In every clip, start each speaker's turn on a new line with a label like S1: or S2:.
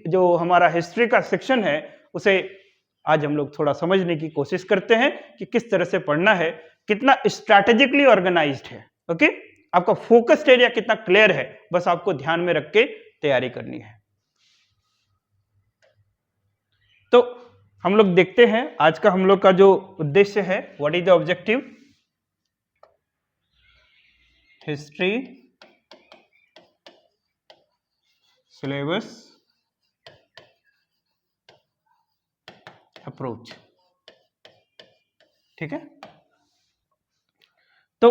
S1: जो हमारा हिस्ट्री का सेक्शन है उसे आज हम लोग थोड़ा समझने की कोशिश करते हैं कि किस तरह से पढ़ना है, कितना स्ट्रैटेजिकली ऑर्गेनाइज्ड है। ओके, आपका फोकस्ड एरिया कितना क्लियर है, बस आपको ध्यान में रख के तैयारी करनी है। तो हम लोग देखते हैं आज का हम लोग का जो उद्देश्य है, what is the objective, history syllabus approach. ठीक है, तो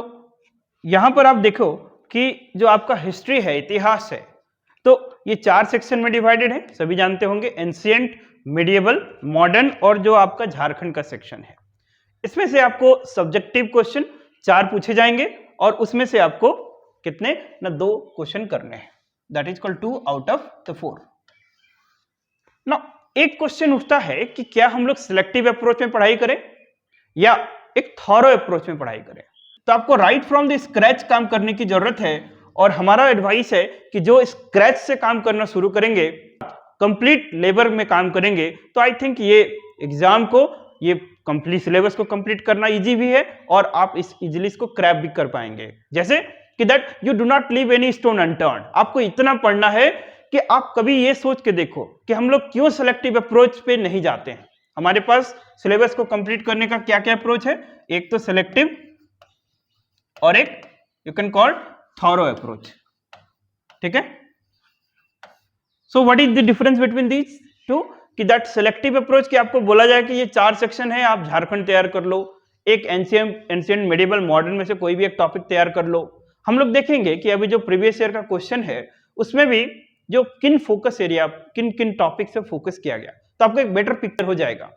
S1: यहां पर आप देखो कि जो आपका हिस्ट्री है, इतिहास है, तो ये 4 सेक्शन में डिवाइडेड है, सभी जानते होंगे, एंशिएंट, मिडिएवल, मॉडर्न और जो आपका झारखंड का सेक्शन है। इसमें से आपको सब्जेक्टिव क्वेश्चन 4 पूछे जाएंगे और उसमें से आपको कितने ना 2 क्वेश्चन करने हैं, that is called 2 out of the 4। ना एक क्वेश्चन उठता है कि क्या हम लोग सिलेक्टिव अप्रोच में पढ़ाई करें या एक थॉरो अप्रोच में पढ़ाई करें। तो आपको राइट फ्रॉम द स्क्रैच काम करने की जरूरत है और हमारा एडवाइस है कि जो स्क्रैच से काम करना शुरू करेंगे, कंप्लीट लेबर में काम करेंगे, तो आई थिंक ये एग्जाम को, ये कंप्लीट सिलेबस को कंप्लीट करना इजी भी है और आप इस इजीली इसको क्रैप भी कर पाएंगे। जैसे कि that you do not leave any stone unturned. आपको इतना पढ़ना है कि आप कभी ये सोच के देखो कि हम लोग क्यों सिलेक्टिव अप्रोच पे नहीं जाते हैं। हमारे पास सिलेबस को कंप्लीट करने का क्या क्या अप्रोच है, एक तो सिलेक्टिव और एक you can call thorough approach. ठीक है, so what is the difference between these two, कि दैट सिलेक्टिव अप्रोच की आपको बोला जाए कि ये 4 सेक्शन है, आप झारखंड तैयार कर लो, एक एंशिएंट मिडिएवल मॉडर्न में से कोई भी एक टॉपिक तैयार कर लो। हम लोग देखेंगे कि अभी जो प्रीवियस ईयर का क्वेश्चन है उसमें भी जो किन फोकस एरिया, किन किन टॉपिक से फोकस किया गया, तो आपको एक बेटर पिक्चर हो जाएगा।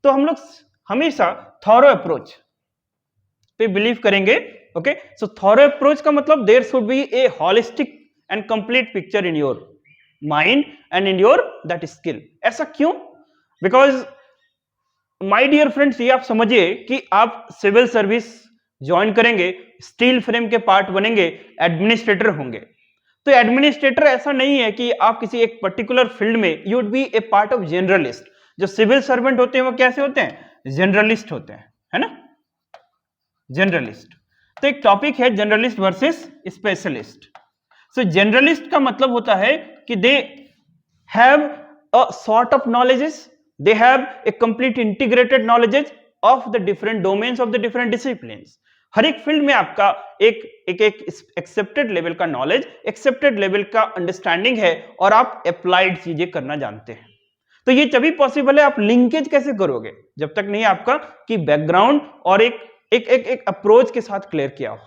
S1: तो हम लोग हमेशा थॉरो अप्रोच पे बिलीव करेंगे। ओके, सो थॉरो अप्रोच का मतलब there should be a holistic and complete picture in your mind and in your that skill. ऐसा क्यों? बिकॉज माय डियर फ्रेंड्स, ये आप समझिए कि आप सिविल सर्विस ज्वाइन करेंगे, स्टील फ्रेम के पार्ट बनेंगे, एडमिनिस्ट्रेटर होंगे। तो एडमिनिस्ट्रेटर ऐसा नहीं है कि आप किसी एक पर्टिकुलर फील्ड में, you would be A part of generalist. जो सिविल सर्वेंट होते हैं वो कैसे होते हैं, जनरलिस्ट होते हैं, है ना, जनरलिस्ट। तो एक टॉपिक है जनरलिस्ट वर्सेस स्पेशलिस्ट। सो जनरलिस्ट का मतलब होता है कि they have a sort of knowledges, they have a complete integrated knowledge of the different domains of the different disciplines। हर एक फील्ड में आपका एक एक्सेप्टेड लेवल का नॉलेज, एक्सेप्टेड लेवल का अंडरस्टैंडिंग है और आप अप्लाइड चीजें करना जानते हैं। तो ये तभी पॉसिबल है। आप लिंकेज कैसे करोगे जब तक नहीं आपका कि बैकग्राउंड और एक अप्रोच के साथ क्लियर किया हो।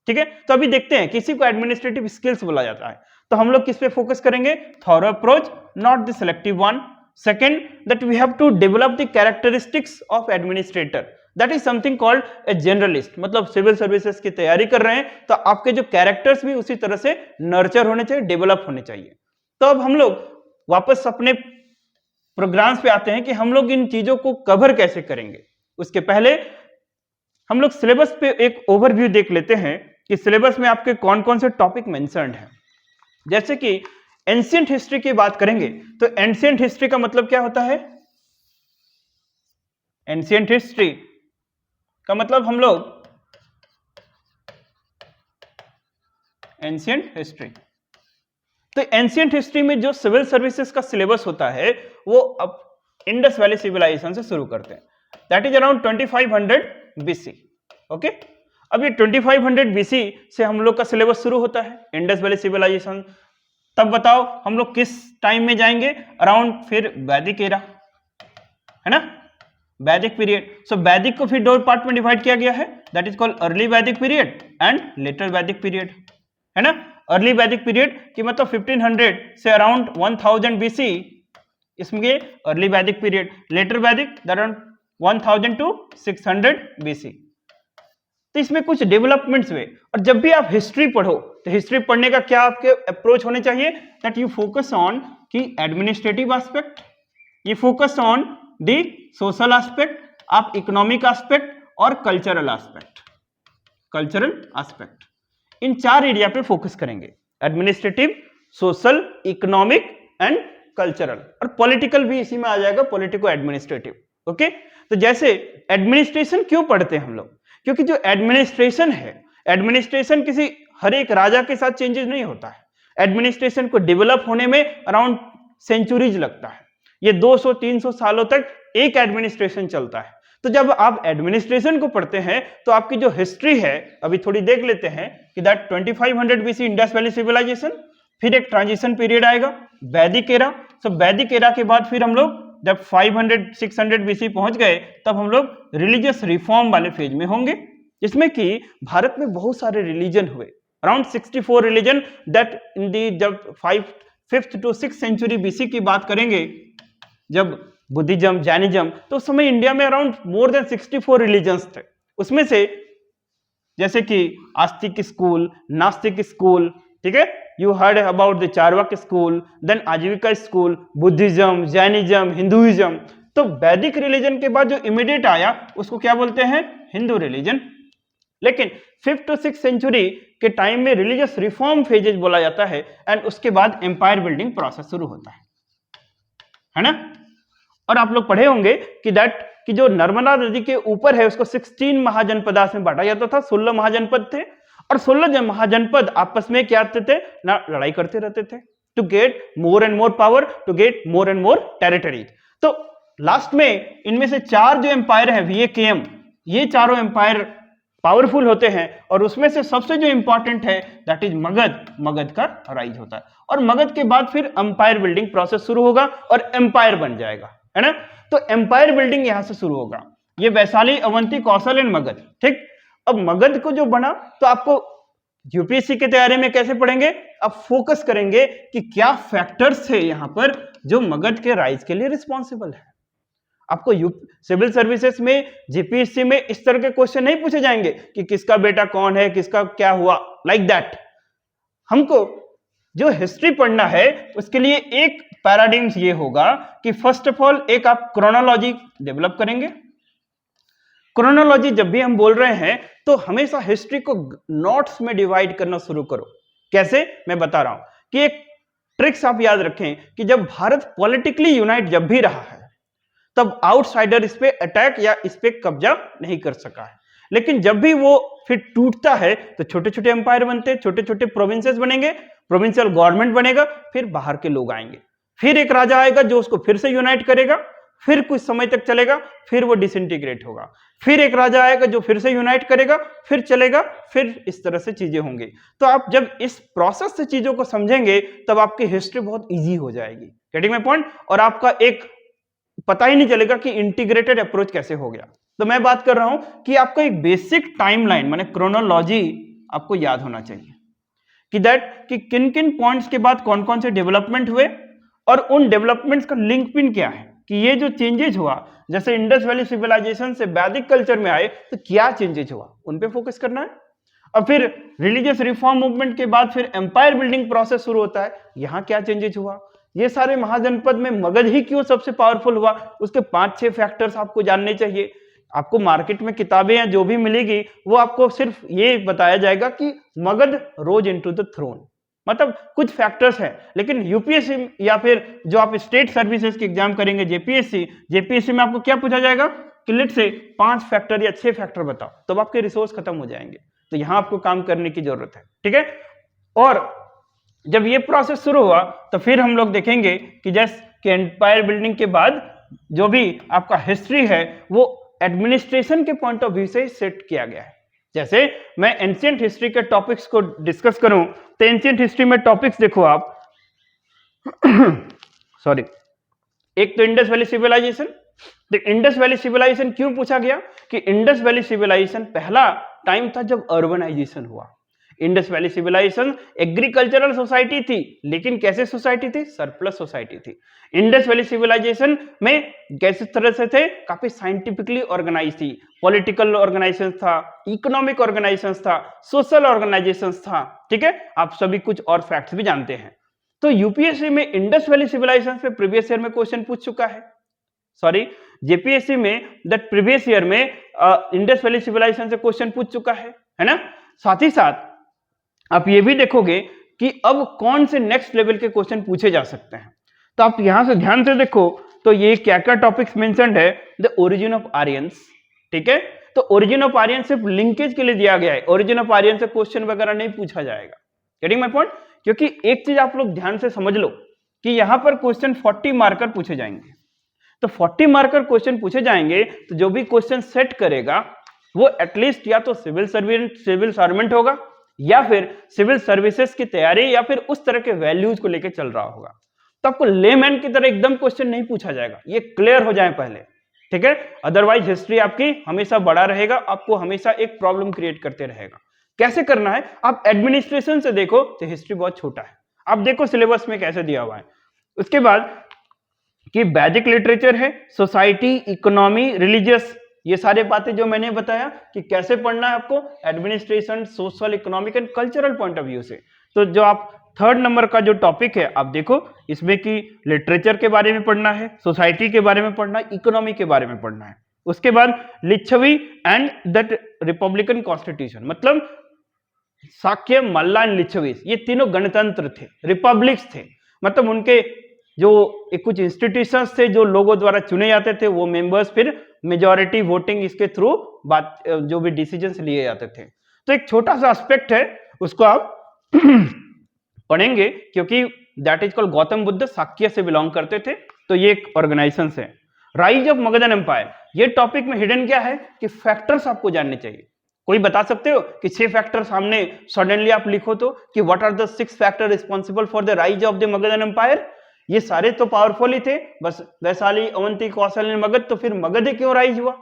S1: ठीक है, तो अभी देखते हैं, किसी को एडमिनिस्ट्रेटिव स्किल्स बोला जाता है, तो हम लोग किस पे फोकस करेंगे, thorough approach, not the selective one. Second, that we have to develop the characteristics of administrator, that is something called a generalist। मतलब सिविल सर्विसेज की तैयारी कर रहे हैं तो आपके जो कैरेक्टर्स भी उसी तरह से नर्चर होने चाहिए, डेवलप होने चाहिए। तो अब हम लोग वापस अपने प्रोग्राम्स पे आते हैं कि हम लोग इन चीजों को कवर कैसे करेंगे। उसके पहले हम लोग सिलेबस पे एक ओवरव्यू देख लेते हैं कि सिलेबस में आपके कौन कौन से टॉपिक मेंशन्ड हैं। जैसे कि एंशिएंट हिस्ट्री की बात करेंगे तो एंशिएंट हिस्ट्री का मतलब क्या होता है, एंशिएंट हिस्ट्री का मतलब हम लोग एंशिएंट हिस्ट्री, तो एंशिएंट हिस्ट्री में जो सिविल सर्विसेज का सिलेबस होता है वो अब इंडस वैली सिविलाइजेशन से शुरू करते हैं, that is around 2500 BC। Okay, अब ये 2500 BC से हम लोग का सिलेबस शुरू होता है, इंडस वैली सिविलाइजेशन। तब बताओ हम लोग किस टाइम में जाएंगे, अराउंड फिर वैदिक एरा, है ना, वैदिक पीरियड। सो वैदिक को फिर 2 पार्ट में डिवाइड किया गया है, दैट इज कॉल्ड अर्ली वैदिक पीरियड एंड लेटर वैदिक पीरियड, है ना। अर्ली वैदिक पीरियड की मतलब 1500 से अराउंड 1000 BC, इसमें अर्ली वैदिक पीरियड। लेटर वैदिक अराउंड 1000 to 600 BC। तो इसमें कुछ डेवलपमेंट्स हुए। और जब भी आप हिस्ट्री पढ़ो तो हिस्ट्री पढ़ने का क्या आपके अप्रोच होने चाहिए, दैट यू फोकस ऑन की एडमिनिस्ट्रेटिव एस्पेक्ट, ये focus on the social aspect, आप इकोनॉमिक एस्पेक्ट और कल्चरल एस्पेक्ट, कल्चरल एस्पेक्ट, इन 4 एरिया पे फोकस करेंगे, administrative, social, economic and cultural, और पॉलिटिकल भी इसी में आ जाएगा, पॉलिटिको एडमिनिस्ट्रेटिव। ओके, तो जैसे एडमिनिस्ट्रेशन क्यों पढ़ते हैं हम लोग, क्योंकि जो एडमिनिस्ट्रेशन है, एडमिनिस्ट्रेशन किसी हर एक राजा के साथ चेंजेस नहीं होता है। एडमिनिस्ट्रेशन को डेवलप होने में अराउंड सेंचुरीज लगता है, ये 200-300 सालों तक एक एडमिनिस्ट्रेशन चलता है। तो जब आप एडमिनिस्ट्रेशन को पढ़ते हैं तो आपकी जो हिस्ट्री है अभी थोड़ी देख लेते हैं कि that 2500 BC Indus valley civilisation, फिर एक ट्रांजिशन पीरियड आएगा वैदिक एरा। सो वैदिक एरा के बाद फिर हम लोग जब 500-600 बीसी पहुंच गए तब हम लोग रिलीजियस रिफॉर्म वाले फेज में होंगे, जिसमें कि भारत में बहुत सारे रिलीजन हुए, अराउंड 64 रिलीजन, दैट इन दी जब 5th to 6th century BC की बात करेंगे, जब बुद्धिज्म, जैनिज्म, तो उस समय इंडिया में अराउंड मोर देन 64 रिलीजन्स थे। उसमें से जैसे कि आस्तिक स्कूल, नास्तिक स्कूल, ठीक है, you heard about the Charvaka school, then Ajivika school, Buddhism, Jainism, Hinduism. तो वैदिक रिलीजन के बाद जो इमीडिएट आया उसको क्या बोलते हैं, हिंदू रिलीजन। लेकिन 5th to 6th सेंचुरी के टाइम में रिलीजियस रिफॉर्म फेजेज बोला जाता है, एंड उसके बाद एम्पायर बिल्डिंग प्रोसेस शुरू होता है ना। और आप लोग पढ़े होंगे कि दैट कि जो नर्मदा नदी के ऊपर है उसको 16 महाजनपदास में बांटा जाता था, 16 महाजनपद थे, और 16 महाजनपद आपस में क्या थे ना, लड़ाई करते रहते थे to get more and more power, to get more and more territories. तो लास्ट में इनमें से 4 जो एम्पायर है VAKM, ये चारों एम्पायर पावरफुल होते हैं, और उसमें से सबसे जो इंपॉर्टेंट है दैट इज मगध। मगध का राइज होता है, और मगध के बाद फिर एम्पायर बिल्डिंग प्रोसेस शुरू होगा और एम्पायर बन जाएगा, है ना। तो एम्पायर बिल्डिंग यहां से शुरू होगा, ये वैशाली, अवंती, कौशल एंड मगध, ठीक। अब मगध को जो बना तो आपको यूपीएससी की तैयारी में कैसे पढ़ेंगे, अब फोकस करेंगे कि क्या फैक्टर्स थे यहां पर जो मगध के राइज के लिए रिस्पॉन्सिबल है। आपको सिविल सर्विसेज में, जीपीएससी में इस तरह के क्वेश्चन नहीं पूछे जाएंगे कि किसका बेटा कौन है, किसका क्या हुआ, लाइक दैट। हमको जो हिस्ट्री पढ़ना है उसके लिए एक पैराडिग्म्स ये होगा कि फर्स्ट ऑफ ऑल एक आप क्रोनोलॉजी डेवलप करेंगे। क्रोनोलॉजी जब भी हम बोल रहे हैं तो हमेशा हिस्ट्री को नोट्स में डिवाइड करना शुरू करो। कैसे, मैं बता रहा हूं कि एक ट्रिक्स आप याद रखें कि जब भारत पॉलिटिकली यूनाइट जब भी रहा है तब आउटसाइडर इस पे अटैक या इस पे कब्जा नहीं कर सका है, लेकिन जब भी वो फिर टूटता है तो छोटे छोटे एम्पायर बनते हैं, छोटे छोटे प्रोविंसेस बनेंगे, प्रोविंशियल गवर्नमेंट बनेगा, फिर बाहर के लोग आएंगे, फिर एक राजा आएगा जो उसको फिर से यूनाइट करेगा, फिर कुछ समय तक चलेगा, फिर वो डिसइंटीग्रेट होगा, फिर एक राजा आएगा जो फिर से यूनाइट करेगा, फिर चलेगा, फिर इस तरह से चीजें होंगी। तो आप जब इस प्रोसेस से चीजों को समझेंगे तब आपकी हिस्ट्री बहुत इजी हो जाएगी, गेटिंग माय पॉइंट, और आपका एक पता ही नहीं चलेगा कि इंटीग्रेटेड अप्रोच कैसे हो गया। तो मैं बात कर रहा हूं कि आपको एक बेसिक टाइमलाइन माने क्रोनोलॉजी आपको याद होना चाहिए कि दैट कि किन किन पॉइंट्स के बाद कौन कौन से डेवलपमेंट हुए और उन डेवलपमेंट्स का लिंक पिन क्या है, कि ये जो चेंजेस हुआ, जैसे इंडस वैली सिविलाइजेशन से वैदिक कल्चर में आए तो क्या चेंजेस हुआ, उन पे फोकस करना है। और फिर रिलीजियस रिफॉर्म मूवमेंट के बाद फिर एम्पायर बिल्डिंग प्रोसेस शुरू होता है, यहां क्या चेंजेस हुआ, ये सारे महाजनपद में मगध ही क्यों सबसे पावरफुल हुआ, उसके 5-6 फैक्टर्स आपको जानने चाहिए। आपको मार्केट में किताबें या जो भी मिलेगी वो आपको सिर्फ ये बताया जाएगा कि Magadha rose into the throne, मतलब कुछ फैक्टर्स हैं, लेकिन यूपीएससी या फिर जो आप स्टेट सर्विसेज के एग्जाम करेंगे जेपीएससी में आपको क्या पूछा जाएगा कि लेट से 5 फैक्टर या 6 फैक्टर बताओ, तब आपके रिसोर्स खत्म हो जाएंगे। तो यहां आपको काम करने की जरूरत है, ठीक है। और जब ये प्रोसेस शुरू हुआ तो फिर हम लोग देखेंगे कि जैसे कि एम्पायर बिल्डिंग के बाद जो भी आपका हिस्ट्री है वो एडमिनिस्ट्रेशन के पॉइंट ऑफ व्यू से सेट किया गया है। जैसे मैं एंशिएंट हिस्ट्री के टॉपिक्स को डिस्कस करूं तो एंशिएंट हिस्ट्री में टॉपिक्स देखो आप सॉरी, एक तो Indus valley civilisation. Indus valley civilisation क्यों पूछा गया कि इंडस वैली सिविलाइजेशन पहला टाइम था जब अर्बनाइजेशन हुआ। Indus valley civilisation agricultural society थी, लेकिन कैसे सोसाइटी थी, सरप्लस सोसाइटी थी। इंडस वैली सिविलाइजेशन में कैसे तरह से थे, काफी साइंटिफिकली ऑर्गेनाइज थी, पॉलिटिकल ऑर्गेनाइजेशन था, इकोनॉमिक ऑर्गेनाइजेशन था, सोशल ऑर्गेनाइजेशन था, ठीक है। आप सभी कुछ और फैक्ट्स भी जानते हैं। तो यूपीएससी में इंडस वैली सिविलाइजेशन पे प्रीवियस ईयर में क्वेश्चन पूछ चुका है, सॉरी जेपीएससी में दैट प्रीवियस ईयर में इंडस वैली सिविलाइजेशन से क्वेश्चन पूछ चुका है ना। साथ ही साथ आप ये भी देखोगे कि अब कौन से नेक्स्ट लेवल के क्वेश्चन पूछे जा सकते हैं। तो आप यहां से ध्यान से देखो तो ये क्या क्या टॉपिक्स मेंशन्ड है, द ओरिजिन ऑफ आर्यंस, ठीक है। तो ओरिजिन ऑफ आर्यन सिर्फ लिंकेज के लिए दिया गया है, ओरिजिन ऑफ आर्यन से क्वेश्चन वगैरह नहीं पूछा जाएगा। Getting my point? क्योंकि एक चीज आप लोग ध्यान से समझ लो कि यहां पर क्वेश्चन 40 मार्कर पूछे जाएंगे, तो 40 मार्कर क्वेश्चन पूछे जाएंगे तो जो भी क्वेश्चन सेट करेगा वो एटलीस्ट या तो सिविल सर्वेंट होगा या फिर सिविल सर्विसेज की तैयारी या फिर उस तरह के वैल्यूज को लेकर चल रहा होगा। तो आपको लेमैन की तरह एकदम क्वेश्चन नहीं पूछा जाएगा, ये क्लियर हो जाए पहले, ठीक है। अदरवाइज हिस्ट्री आपकी हमेशा बड़ा रहेगा, आपको हमेशा एक प्रॉब्लम क्रिएट करते रहेगा। कैसे करना है, आप एडमिनिस्ट्रेशन से देखो तो हिस्ट्री बहुत छोटा है, आप देखो सिलेबस में कैसे दिया हुआ है। उसके बाद कि वैदिक लिटरेचर है, सोसाइटी, इकोनॉमी, रिलीजियस, ये सारे बातें जो मैंने बताया कि कैसे पढ़ना है आपको administration, social, economic and cultural point of view से। तो जो आप 3rd नंबर का जो टॉपिक है आप देखो इसमें कि लिटरेचर के बारे में पढ़ना है, सोसाइटी के बारे में पढ़ना है, इकोनॉमी के बारे में पढ़ना है। उसके बाद Licchavi and that republican constitution, मतलब शाक्य, मल्ला एंड लिच्छवी, ये तीनों गणतंत्र थे, रिपब्लिक्स थे, मतलब उनके जो कुछ इंस्टीट्यूशंस थे जो लोगों द्वारा चुने जाते थे, वो मेंबर्स फिर मेजॉरिटी वोटिंग इसके थ्रू बात जो भी डिसीजंस लिए जाते थे। तो एक छोटा सा एस्पेक्ट है उसको आप पढ़ेंगे क्योंकि that is called Gautam Buddha Shakya से बिलोंग करते थे, तो ये एक ऑर्गेनाइजेशन है। राइज ऑफ मगध एम्पायर, ये टॉपिक में हिडन क्या है कि फैक्टर्स आपको जानने चाहिए। कोई बता सकते हो कि 6 फैक्टर सामने सडनली आप लिखो तो कि what are the 6 factor responsible for the rise of the Magadha empire? ये सारे तो पावरफुल ही थे, बस वैशाली, अवंती, कौशल एंड मगध, तो फिर मगध क्यों राइज हुआ?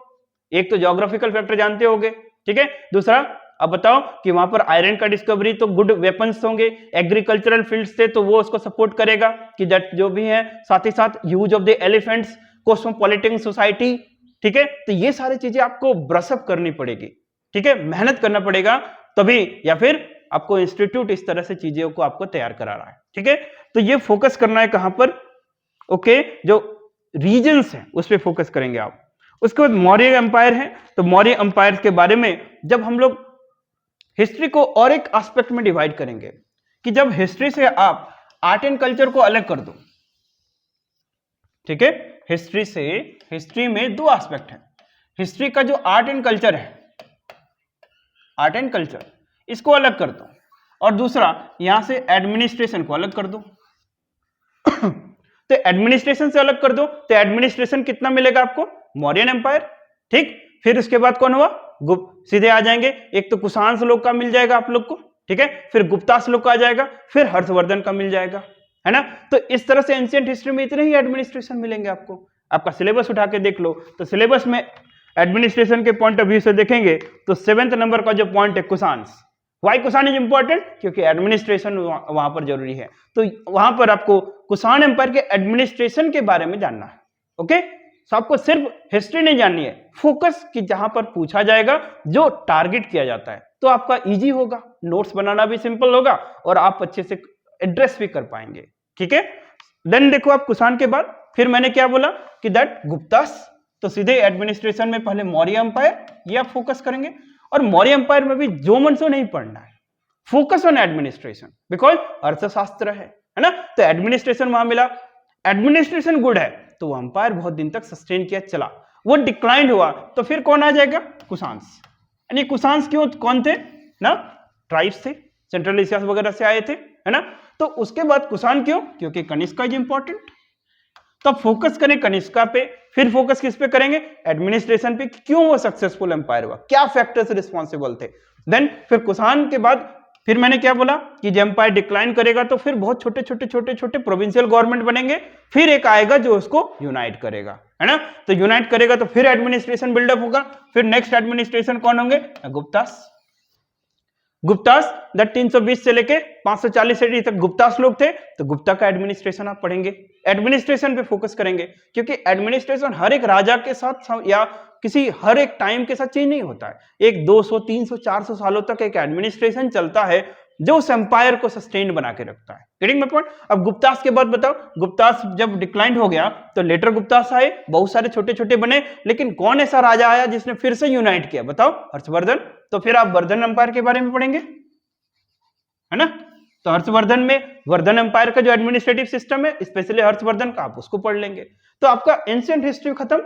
S1: एक तो ज्योग्राफिकल फैक्टर जानते होंगे, ठीक है। दूसरा अब बताओ कि वहां पर आयरन का डिस्कवरी, तो गुड वेपन्स होंगे, एग्रीकल्चरल फील्ड्स थे तो वो उसको सपोर्ट करेगा कि दैट जो भी है, साथ ही साथ use of the elephants, cosmopolitan society, ठीक है। तो ये सारी चीजें आपको ब्रशअप करनी पड़ेगी, ठीक है, मेहनत करना पड़ेगा तभी, या फिर आपको इंस्टीट्यूट इस तरह से चीजों को आपको तैयार करा रहा है, ठीक है। तो ये फोकस करना है कहां पर? ओके, जो रीजन्स हैं उस पर फोकस करेंगे आप। उसके बाद मौर्य एम्पायर है, तो मौर्य एम्पायर के बारे में जब हम लोग हिस्ट्री को और एक एस्पेक्ट में डिवाइड करेंगे कि जब हिस्ट्री से आप आर्ट एंड कल्चर को अलग कर दो, ठीक है। हिस्ट्री से, हिस्ट्री में 2 एस्पेक्ट है, हिस्ट्री का जो आर्ट एंड कल्चर है, आर्ट एंड कल्चर, इसको अलग कर दो, और दूसरा यहां से एडमिनिस्ट्रेशन को अलग कर दो। तो एडमिनिस्ट्रेशन से अलग कर दो तो एडमिनिस्ट्रेशन कितना मिलेगा आपको? मौर्यन एम्पायर, ठीक। फिर उसके बाद कौन हुआ? गुप्त, सीधे आ जाएंगे, एक तो कुषाण लोग का मिल जाएगा आप लोग को, ठीक है, फिर गुप्तास लोग का आ जाएगा, फिर हर्षवर्धन का मिल जाएगा, है ना। तो इस तरह से एंशिएंट हिस्ट्री में इतने ही एडमिनिस्ट्रेशन मिलेंगे आपको। आपका सिलेबस उठा के देख लो तो सिलेबस में एडमिनिस्ट्रेशन के पॉइंट ऑफ व्यू से देखेंगे तो 7th नंबर का जो पॉइंट है Kushan. Why Kushan is important? क्योंकि एडमिनिस्ट्रेशन वहां पर जरूरी है, तो वहां पर आपको कुषाण एम्पायर के एडमिनिस्ट्रेशन के बारे में जानना है, ओके। तो आपको सिर्फ हिस्ट्री नहीं जाननी है, फोकस कि जहां पर पूछा जाएगा, जो टारगेट किया जाता है, तो आपका इजी होगा, नोट्स बनाना भी सिंपल होगा और आप अच्छे से एड्रेस भी कर पाएंगे, ठीक है। देन देखो आप कुषाण के बाद फिर मैंने क्या बोला कि दैट गुप्तास, तो सीधे एडमिनिस्ट्रेशन में पहले मौर्य एम्पायर, ये आप फोकस करेंगे। और मौर्य एम्पायर में भी जो मन सो नहीं पढ़ना है, फोकस ऑन एडमिनिस्ट्रेशन, बिकॉज अर्थशास्त्र है ना। तो एडमिनिस्ट्रेशन वहां मिला, एडमिनिस्ट्रेशन गुड है तो वो एम्पायर बहुत दिन तक सस्टेन किया चला, वो डिक्लाइन हुआ तो फिर कौन आ जाएगा? कुषाण। यानी कुषाण क्यों, कौन थे ना? ट्राइब्स थे, सेंट्रल एशिया वगैरह से आए थे, है ना। तो उसके बाद कुषाण क्यों? क्योंकि कनिष्का इज इंपॉर्टेंट, तो फोकस करें कनिष्का पे, फिर फोकस किस पे करेंगे? एडमिनिस्ट्रेशन पे, क्यों वो सक्सेसफुल एम्पायर हुआ, क्या फैक्टर्स रिस्पॉन्सिबल थे। देन फिर कुषाण के बाद फिर मैंने क्या बोला कि जब एम्पायर डिक्लाइन करेगा तो फिर बहुत छोटे छोटे प्रोविंशियल गवर्नमेंट बनेंगे, फिर एक आएगा जो उसको यूनाइट करेगा, है ना। तो यूनाइट करेगा तो फिर एडमिनिस्ट्रेशन बिल्डअप होगा, फिर नेक्स्ट एडमिनिस्ट्रेशन कौन होंगे? गुप्तास। गुप्तास 320 से लेके 540 AD तक गुप्तास लोग थे, तो गुप्ता का एडमिनिस्ट्रेशन आप पढ़ेंगे, एडमिनिस्ट्रेशन पे फोकस करेंगे, क्योंकि एडमिनिस्ट्रेशन हर एक राजा के साथ या किसी हर एक टाइम के साथ चेंज नहीं होता है, एक 200 300 400 सालों तक एक एडमिनिस्ट्रेशन चलता है जो उस एम्पायर को सस्टेन बना के रखता है। Getting my point? अब गुप्तास के बाद बताओ, गुप्तास जब डिक्लाइन हो गया तो लेटर गुप्तास आए, बहुत सारे छोटे छोटे बने, लेकिन कौन ऐसा राजा आया जिसने फिर से यूनाइट किया? बताओ, हर्षवर्धन। तो फिर आप वर्धन एम्पायर के बारे में पढ़ेंगे, है ना। तो हर्षवर्धन में वर्धन एम्पायर का जो एडमिनिस्ट्रेटिव सिस्टम है, स्पेशली हर्षवर्धन का, आप उसको पढ़ लेंगे तो आपका एंशिएंट हिस्ट्री खत्म।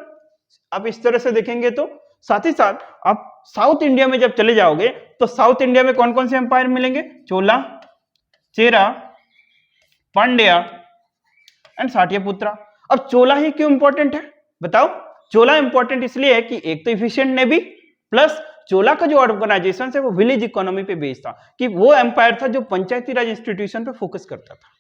S1: आप इस तरह से देखेंगे तो साथ ही साथ आप साउथ इंडिया में जब चले जाओगे तो साउथ इंडिया में कौन कौन से एम्पायर मिलेंगे? चोला, चेरा, पांड्या एंड साटियापुत्रा। अब चोला ही क्यों इंपॉर्टेंट है बताओ? चोला इंपॉर्टेंट इसलिए है कि एक तो इफिशिएंट नेवी, प्लस चोला का जो ऑर्गेनाइजेशन है वो विलेज इकोनॉमी पे बेस्ड था, कि वो एम्पायर था जो पंचायती राज इंस्टीट्यूशन पे फोकस करता था।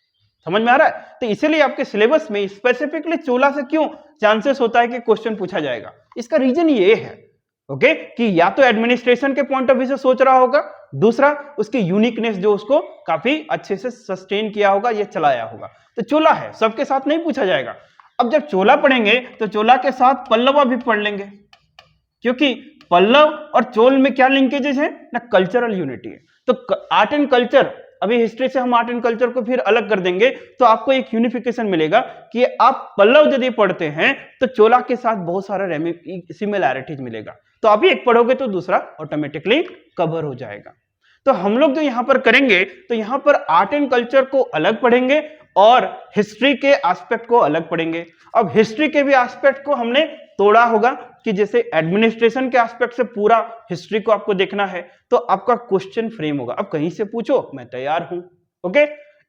S1: समझ में आ रहा है? तो इसीलिए आपके सिलेबस में स्पेसिफिकली चोला से क्यों चांसेस होता है कि क्वेश्चन पूछा जाएगा, इसका रीजन ये है ओके कि या तो एडमिनिस्ट्रेशन के पॉइंट ऑफ व्यू से सोच रहा होगा, दूसरा उसकी यूनिकनेस जो उसको काफी अच्छे से सस्टेन किया होगा, ये चलाया होगा। तो चोला है, सबके साथ नहीं पूछा जाएगा। अब जब चोला पढ़ेंगे तो चोला के साथ पल्लवा भी पढ़ लेंगे, क्योंकि पल्लव और चोल में क्या लिंकेजेस है ना, कल्चरल यूनिटी है। तो आर्ट एंड कल्चर, अभी हिस्ट्री से हम आर्ट एंड कल्चर को फिर अलग कर देंगे तो आपको एक यूनिफिकेशन मिलेगा कि आप पल्लव यदि पढ़ते हैं तो चोला के साथ बहुत सारा सिमिलैरिटीज मिलेगा, तो आप एक पढ़ोगे तो दूसरा ऑटोमेटिकली कवर हो जाएगा। तो हम लोग जो यहां पर करेंगे तो यहां पर आर्ट एंड कल्चर को अलग पढ़ेंगे और हिस्ट्री के एस्पेक्ट को अलग पढ़ेंगे। अब हिस्ट्री के भी एस्पेक्ट को हमने तोड़ा होगा कि जैसे एडमिनिस्ट्रेशन के एस्पेक्ट से पूरा हिस्ट्री को आपको देखना है तो आपका क्वेश्चन फ्रेम होगा। अब कहीं से पूछो मैं तैयार हूं ओके।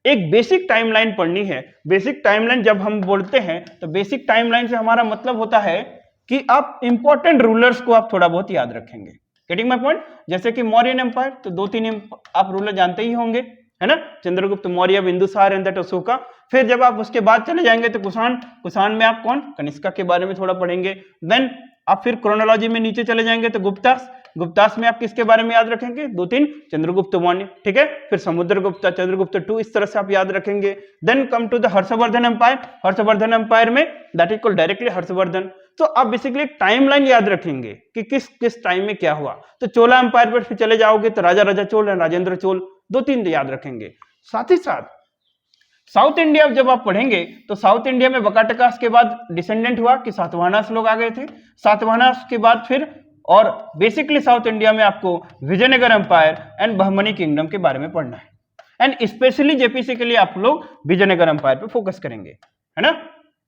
S1: एक बेसिक टाइमलाइन पढ़नी है। बेसिक टाइमलाइन जब हम बोलते हैं तो बेसिक टाइमलाइन से हमारा मतलब होता है कि आप इंपॉर्टेंट रूलर्स को आप थोड़ा बहुत याद रखेंगे। Getting my point? जैसे कि मौर्यन एम्पायर, तो 2-3 आप रूलर जानते ही होंगे, है ना, चंद्रगुप्त मौर्य, बिंदुसार एंड दैट अशोका। फिर जब आप उसके बाद चले जाएंगे तो कुषाण में आप कौन, कनिष्का के बारे में थोड़ा पढ़ेंगे। देन आप फिर क्रोनोलॉजी में नीचे चले जाएंगे तो गुप्तास में आप किसके बारे में याद रखेंगे? 2-3 चंद्रगुप्त मौर्य, ठीक है। फिर समुद्रगुप्ता, चंद्रगुप्त 2, इस तरह से आप याद रखेंगे। Then come to the Harshvardhan empire. Harshvardhan empire में that is called directly Harshvardhan. तो आप बेसिकली एक टाइमलाइन याद रखेंगे कि किस किस टाइम में क्या हुआ। तो चोला एम्पायर पर फिर चले जाओगे तो राजा चोल और राजेंद्र चोल, 2-3 याद रखेंगे। साथ ही साथ साउथ इंडिया जब आप पढ़ेंगे तो साउथ इंडिया में वकाटकास के बाद डिसेंडेंट हुआ कि सातवाहनास लोग आ गए थे। सातवाहनास के बाद फिर और बेसिकली साउथ इंडिया में आपको Vijayanagara empire and Bahmani kingdom के बारे में पढ़ना है। एंड स्पेशली जेपीसी के लिए आप लोग विजयनगर एम्पायर पे फोकस करेंगे, है ना।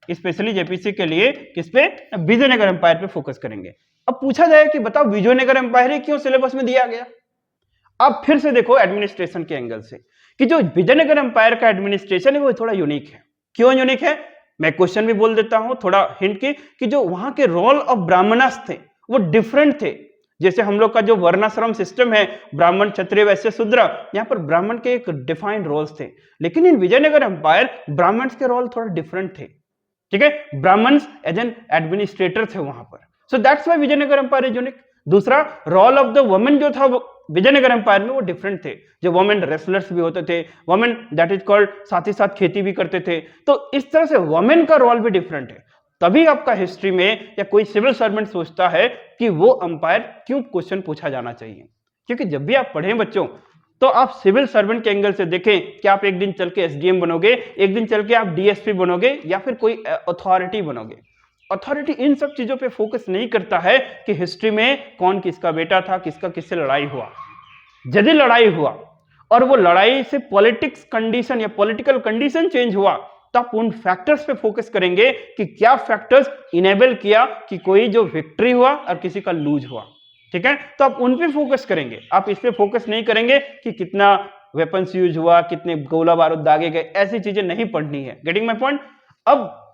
S1: स्पेशली जेपीसी के लिए किस पे? विजयनगर एम्पायर पे फोकस करेंगे। अब पूछा जाए कि बताओ विजयनगर एम्पायर ही क्यों सिलेबस में दिया गया? आप फिर से देखो एडमिनिस्ट्रेशन के एंगल से कि जो विजयनगर एम्पायर का एडमिनिस्ट्रेशन है वो थोड़ा यूनिक है। क्यों यूनिक है? मैं क्वेश्चन भी बोल देता हूं थोड़ा हिंट की, कि जो वहां के रोल ऑफ ब्राह्मणस थे वो डिफरेंट थे। जैसे हम लोग का जो वर्णाश्रम सिस्टम है, ब्राह्मण, क्षत्रिय, वैश्य, शूद्र, यहाँ पर ब्राह्मण के एक डिफाइंड रोल्स थे। लेकिन इन विजयनगर एम्पायर ब्राह्मण्स के रोल थोड़ा डिफरेंट थे, ठीक है। ब्राह्मण्स एज एन एडमिनिस्ट्रेटर थे वहां पर। So that's why Vijayanagara empire is unique. दूसरा, रोल ऑफ द वुमेन जो था विजयनगर एम्पायर में वो डिफरेंट थे। जो वुमेन रेसलर्स भी होते थे, वुमेन दैट इज कॉल्ड, साथ ही साथ खेती भी करते थे। तो इस तरह से वुमेन का रोल भी डिफरेंट है। तभी आपका हिस्ट्री में या कोई सिविल सर्वेंट सोचता है कि वो अंपायर क्यों क्वेश्चन पूछा जाना चाहिए। क्योंकि जब भी आप पढ़ें बच्चों तो आप सिविल सर्वेंट के एंगल से देखें कि आप एक दिन चल के एसडीएम बनोगे, एक दिन चल के आप डीएसपी बनोगे या फिर कोई अथॉरिटी बनोगे। अथॉरिटी इन सब चीजों पे फोकस नहीं करता है कि हिस्ट्री में कौन किसका बेटा था, किसका किससे लड़ाई हुआ। यदि लड़ाई हुआ और वो लड़ाई से पॉलिटिक्स कंडीशन या पॉलिटिकल कंडीशन चेंज हुआ तो आप उन फैक्टर्स पे फोकस करेंगे कि क्या फैक्टर्स इनेबल किया कि कोई जो विक्ट्री हुआ और किसी का लूज हुआ, ठीक है। तो आप उन पे फोकस करेंगे, आप इस पे फोकस नहीं करेंगे कि कितना वेपन्स यूज हुआ, कितने गोला बारूद दागे गए, ऐसी चीजें नहीं पढ़नी है। Getting my point? अब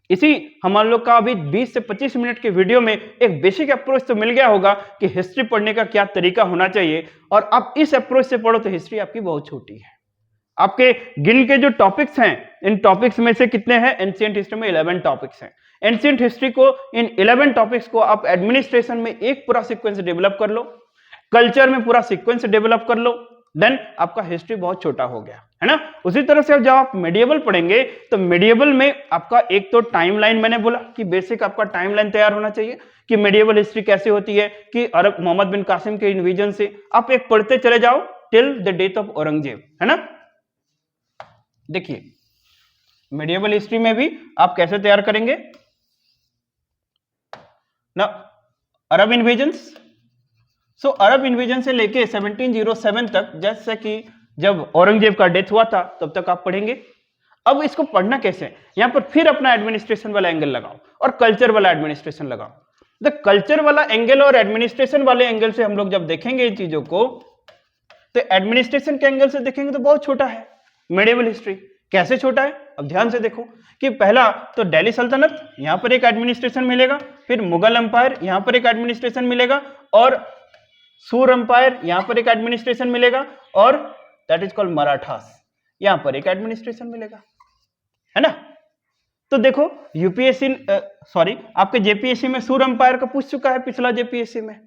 S1: इसी हमारे लोग का अभी 20 से 25 मिनट के वीडियो में एक बेसिक अप्रोच तो मिल गया होगा कि हिस्ट्री पढ़ने का क्या तरीका होना चाहिए, और आप इस अप्रोच से पढ़ो तो हिस्ट्री आपकी बहुत छोटी है। आपके गिन के जो टॉपिक्स हैं, इन टॉपिक्स में से कितने हैं? एंशिएंट हिस्ट्री में 11 टॉपिक्स हैं। एंशिएंट हिस्ट्री को, इन 11 टॉपिक्स को आप एडमिनिस्ट्रेशन में एक पूरा सीक्वेंस डेवलप कर लो, कल्चर में पूरा सीक्वेंस डेवलप कर लो, देन आपका हिस्ट्री बहुत छोटा हो गया, है ना। उसी तरह से जब आप मेडिएवल पढ़ेंगे तो मेडिएवल में आपका एक तो टाइमलाइन, मैंने बोला कि बेसिक आपका टाइमलाइन तैयार होना चाहिए कि मेडिएवल हिस्ट्री कैसे होती है, कि अरब मोहम्मद बिन कासिम के इन्वेजन से आप एक पढ़ते चले जाओ till the death of Aurangzeb, है ना। देखिए मेडिएवल हिस्ट्री में भी आप कैसे तैयार करेंगे ना, अरब इन्वेजन्स। सो अरब इन्वेजन से लेके 1707 तक, जैसे कि जब औरंगजेब का डेथ हुआ था तब तक आप पढ़ेंगे। अब इसको पढ़ना कैसे है, यहां पर फिर अपना एडमिनिस्ट्रेशन वाला एंगल लगाओ और कल्चर वाला एडमिनिस्ट्रेशन लगाओ। द कल्चर वाला एंगल और एडमिनिस्ट्रेशन वाले एंगल से हम लोग जब देखेंगे इन चीजों को, तो एडमिनिस्ट्रेशन के एंगल से देखेंगे तो बहुत छोटा है मेडिवल हिस्ट्री। कैसे छोटा है, अब ध्यान से देखो कि पहला तो दिल्ली सल्तनत, यहां पर एक एडमिनिस्ट्रेशन मिलेगा, फिर मुगल अंपायर, यहां पर एक एडमिनिस्ट्रेशन मिलेगा, और सूर अंपायर, यहां पर एक एडमिनिस्ट्रेशन मिलेगा, और दैट इज कॉल्ड मराठास, यहां पर एक एडमिनिस्ट्रेशन मिलेगा, है ना। तो देखो यूपीएससी सॉरी आपके जेपीएससी में सूर अंपायर का पूछ चुका है पिछला जेपीएससी में।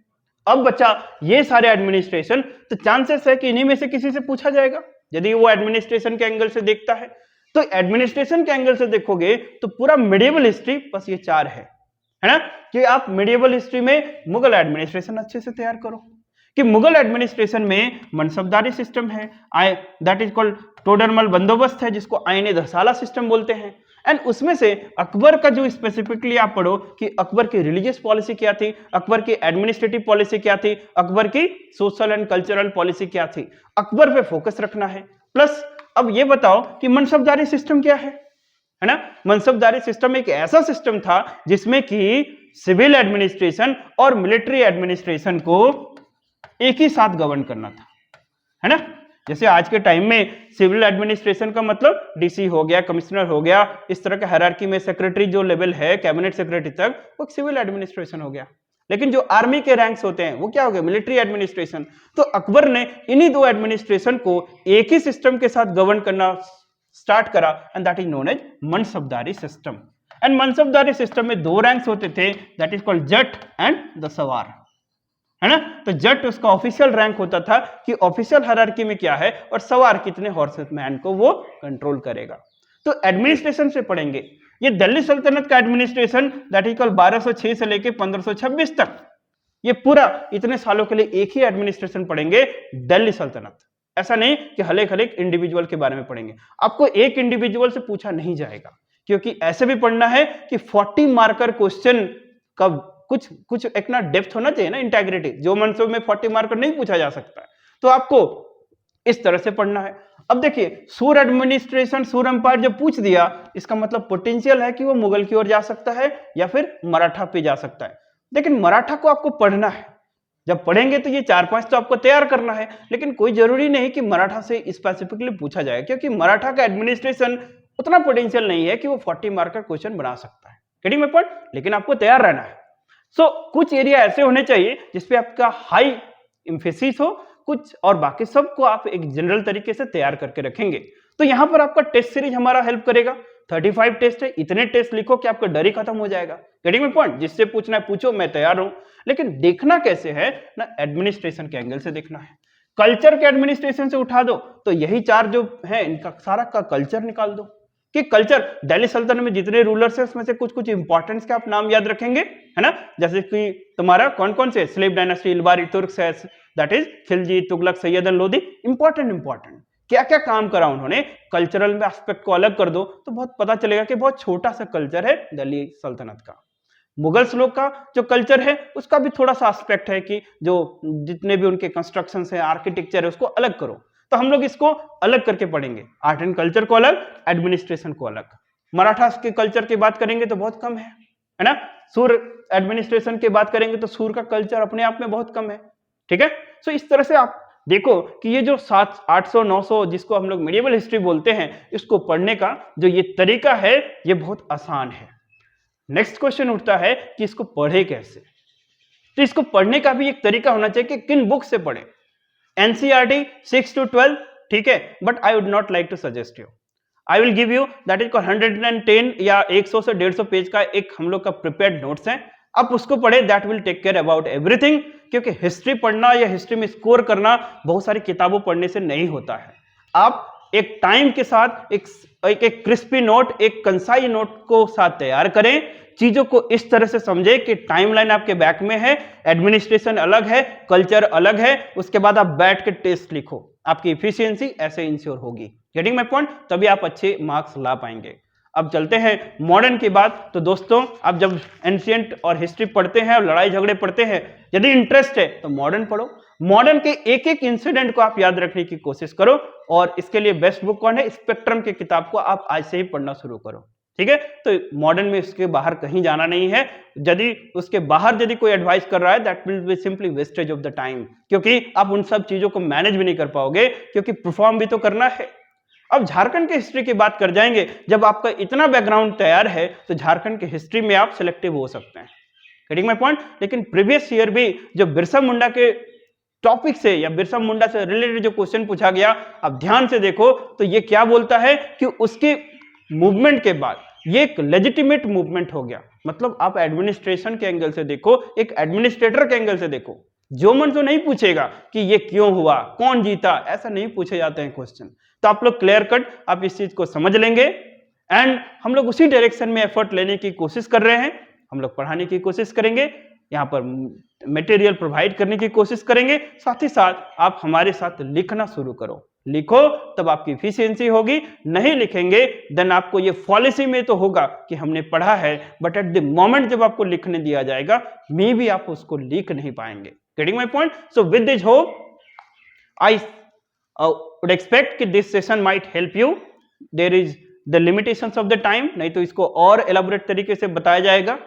S1: अब बच्चा ये सारे एडमिनिस्ट्रेशन, तो चांसेस है कि इन्हीं में से किसी से पूछा जाएगा यदि वो एडमिनिस्ट्रेशन के एंगल से देखता है। तो एडमिनिस्ट्रेशन के एंगल से देखोगे तो पूरा मिडिवल हिस्ट्री बस ये चार है ना, कि आप मिडिवल हिस्ट्री में मुगल एडमिनिस्ट्रेशन अच्छे से तैयार करो कि मुगल एडमिनिस्ट्रेशन में मनसबदारी सिस्टम है, दैट इज कॉल्ड टोडरमल बंदोबस्त है, जिसको आईने दसाला सिस्टम बोलते हैं, एंड उसमें से अकबर का जो स्पेसिफिकली आप पढ़ो कि अकबर की रिलीजियस पॉलिसी क्या थी, अकबर की एडमिनिस्ट्रेटिव पॉलिसी क्या थी, अकबर की सोशल एंड कल्चरल पॉलिसी क्या थी, अकबर पे फोकस रखना है। प्लस अब ये बताओ कि मनसबदारी सिस्टम क्या है ना। मनसबदारी सिस्टम एक ऐसा सिस्टम था जिसमें कि सिविल एडमिनिस्ट्रेशन और मिलिट्री एडमिनिस्ट्रेशन को एक ही साथ गवर्न करना था, है ना। जैसे आज के टाइम में सिविल एडमिनिस्ट्रेशन का मतलब डीसी हो गया, कमिश्नर हो गया, इस तरह के हायरार्की में सेक्रेटरी जो लेवल है कैबिनेट सेक्रेटरी तक, वो सिविल एडमिनिस्ट्रेशन हो गया। लेकिन जो आर्मी के रैंक्स होते हैं वो क्या हो गया, मिलिट्री एडमिनिस्ट्रेशन। तो अकबर ने इन्हीं दो एडमिनिस्ट्रेशन को एक ही सिस्टम के साथ गवर्न करना स्टार्ट करा, and that is known as mansabdari system. And mansabdari system में दो रैंक्स होते थे, that is called zat and the sawar, है ना। तो जट उसका ऑफिशियल रैंक होता था कि ऑफिशियल हायरार्की में क्या है, और सवार कितने हॉर्समैन को वो कंट्रोल करेगा। तो एडमिनिस्ट्रेशन से पढ़ेंगे ये दिल्ली सल्तनत का एडमिनिस्ट्रेशन, दैट इज कॉल्ड 1206 से लेके 1526 तक, ये पूरा इतने सालों के लिए एक ही एडमिनिस्ट्रेशन पढ़ेंगे दिल्ली सल्तनत। ऐसा नहीं कि हलेक हलेक इंडिविजुअल के बारे में पढ़ेंगे, आपको एक इंडिविजुअल से पूछा नहीं जाएगा, क्योंकि ऐसे भी पढ़ना है कि 40 मार्कर क्वेश्चन का कुछ एक ना डेप्थ होना चाहिए ना, इंटेग्रिटी, जो मनसब में 40 मार्कर नहीं पूछा जा सकता है, तो आपको इस तरह से पढ़ना है। अब देखिए सूर एडमिनिस्ट्रेशन, सूर अंपायर जब पूछ दिया, इसका मतलब पोटेंशियल है कि वो मुगल की ओर जा सकता है या फिर मराठा पे जा सकता है। लेकिन मराठा को आपको पढ़ना है, जब पढ़ेंगे तो ये 4-5 तो आपको तैयार करना है, लेकिन कोई जरूरी नहीं कि मराठा से स्पेसिफिकली पूछा जाए, क्योंकि मराठा का एडमिनिस्ट्रेशन उतना पोटेंशियल नहीं है कि वो 40 मार्क का क्वेश्चन बना सकता है। Getting my point? लेकिन आपको तैयार रहना है। कुछ एरिया ऐसे होने चाहिए जिसपे आपका हाई एम्फेसिस हो, कुछ और बाकी सबको आप एक जनरल तरीके से तैयार करके रखेंगे। तो यहां पर आपका टेस्ट सीरीज हमारा हेल्प करेगा। 35 टेस्ट है, इतने टेस्ट लिखो कि आपका डर ही खत्म हो जाएगा। Getting my point? जिससे पूछना है पूछो, मैं तैयार हूं। लेकिन देखना कैसे है ना, एडमिनिस्ट्रेशन के एंगल से देखना है। कल्चर के एडमिनिस्ट्रेशन से उठा दो तो यही चार जो है इनका सारा का कल्चर निकाल दो कि कल्चर दिल्ली सल्तनत में जितने रूलर्स हैं उसमें से कुछ कुछ इंपॉर्टेंस के आप नाम याद रखेंगे, है ना। जैसे कि तुम्हारा कौन कौन से, slave dynasty, Ilbari, Turks, that is Khilji, Tughlaq, Syed and Lodhi, important क्या क्या काम करा उन्होंने। कल्चरल में एस्पेक्ट को अलग कर दो तो बहुत पता चलेगा कि बहुत छोटा सा कल्चर है दिल्ली सल्तनत का। मुगल्स लोग का जो कल्चर है उसका भी थोड़ा सा एस्पेक्ट है कि जो जितने भी उनके कंस्ट्रक्शन है, आर्किटेक्चर है, उसको अलग करो। तो हम लोग इसको अलग करके पढ़ेंगे, आर्ट एंड कल्चर को अलग, एडमिनिस्ट्रेशन को अलग। मराठा के कल्चर की बात करेंगे तो बहुत कम है ना। सूर एडमिनिस्ट्रेशन की बात करेंगे तो सूर का कल्चर अपने आप में बहुत कम है, ठीक है। सो इस तरह से आप देखो कि ये जो 700-800-900 जिसको हम लोग मिडिवल हिस्ट्री बोलते हैं, इसको पढ़ने का जो ये तरीका है ये बहुत आसान है। नेक्स्ट क्वेश्चन उठता है कि इसको पढ़े कैसे। तो इसको पढ़ने का भी एक तरीका होना चाहिए कि किन बुक से पढ़े। एनसीईआरटी 6 to 12, ठीक है, but I would not like to suggest you. I will give you that is 110 या 100 से 150 पेज का एक हम लोग का प्रिपेयर्ड नोट्स है, आप उसको पढ़े, that will take care about everything. क्योंकि हिस्ट्री पढ़ना या हिस्ट्री में स्कोर करना बहुत सारी किताबों पढ़ने से नहीं होता है। आप एक टाइम के साथ एक क्रिस्पी नोट, एक कंसाई नोट को साथ तैयार करें, चीजों को इस तरह से समझे कि टाइमलाइन आपके बैक में है, एडमिनिस्ट्रेशन अलग है, कल्चर अलग है, उसके बाद आप बैठ के टेस्ट लिखो, आपकी इफिशियंसी ऐसे इंश्योर होगी। Getting my point? तभी आप अच्छे मार्क्स ला पाएंगे। अब चलते हैं मॉडर्न की बात। तो दोस्तों आप जब एंशिएंट और हिस्ट्री पढ़ते हैं और लड़ाई झगड़े पढ़ते हैं, यदि इंटरेस्ट है तो मॉडर्न पढ़ो। मॉडर्न के एक एक इंसिडेंट को आप याद रखने की कोशिश करो और इसके लिए बेस्ट बुक कौन है? स्पेक्ट्रम की किताब को आप आज से ही पढ़ना शुरू करो, ठीक है। तो मॉडर्न में इसके बाहर कहीं जाना नहीं है। यदि उसके बाहर यदि कोई एडवाइस कर रहा है, that will be simply wastage of the time, क्योंकि आप उन सब चीजों को मैनेज भी नहीं कर पाओगे, क्योंकि परफॉर्म भी तो करना है। अब झारखंड की हिस्ट्री की बात कर जाएंगे। जब आपका इतना बैकग्राउंड तैयार है तो झारखंड की हिस्ट्री में आप सिलेक्टिव हो सकते हैं, गेटिंग माय पॉइंट। लेकिन प्रीवियस ईयर भी जो बिरसा मुंडा के टॉपिक से या बिरसा मुंडा से रिलेटेड जो क्वेश्चन पूछा गया, आप ध्यान से देखो तो ये क्या बोलता है कि उसके मूवमेंट के बाद ये एक लेजिटिमेट मूवमेंट हो गया। मतलब आप एडमिनिस्ट्रेशन के एंगल से देखो, एक एडमिनिस्ट्रेटर के एंगल से देखो। जो मन तो नहीं पूछेगा कि ये क्यों हुआ, कौन जीता, ऐसा नहीं पूछे जाते हैं क्वेश्चन। तो आप लोग क्लियर कट आप इस चीज को समझ लेंगे एंड हम लोग उसी डायरेक्शन में एफर्ट लेने की कोशिश कर रहे हैं। हम लोग पढ़ाने की कोशिश करेंगे, यहाँ पर मटेरियल प्रोवाइड करने की कोशिश करेंगे। साथ ही साथ आप हमारे साथ लिखना शुरू करो। लिखो तब आपकी इफिशियंसी होगी, नहीं लिखेंगे देन आपको ये पॉलिसी में तो होगा कि हमने पढ़ा है, बट एट द मोमेंट जब आपको लिखने दिया जाएगा मे भी आप उसको लिख नहीं पाएंगे। Getting my point. So with this hope I would expect कि this session might help you. There is the limitations of the time, नहीं तो इसको और elaborate तरीके से बताया जाएगा।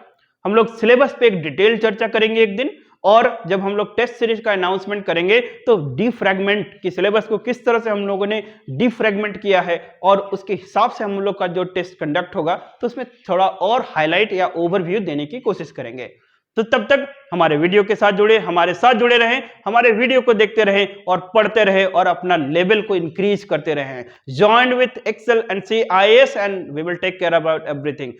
S1: हम लोग सिलेबस पे एक डिटेल चर्चा करेंगे एक दिन, और जब हम लोग टेस्ट सीरीज का अनाउंसमेंट करेंगे तो डिफ्रैगमेंट की सिलेबस को किस तरह से हम लोगों ने डिफ्रैगमेंट किया है और उसके हिसाब से हम लोग का जो टेस्ट कंडक्ट होगा तो उसमें थोड़ा और हाईलाइट या ओवरव्यू देने की कोशिश करेंगे। तो तब तक हमारे वीडियो के साथ जुड़े, हमारे साथ जुड़े रहें, हमारे वीडियो को देखते रहें और पढ़ते रहें और अपना लेवल को इंक्रीज करते रहें। Join with Excel and CIS and we will take care about everything.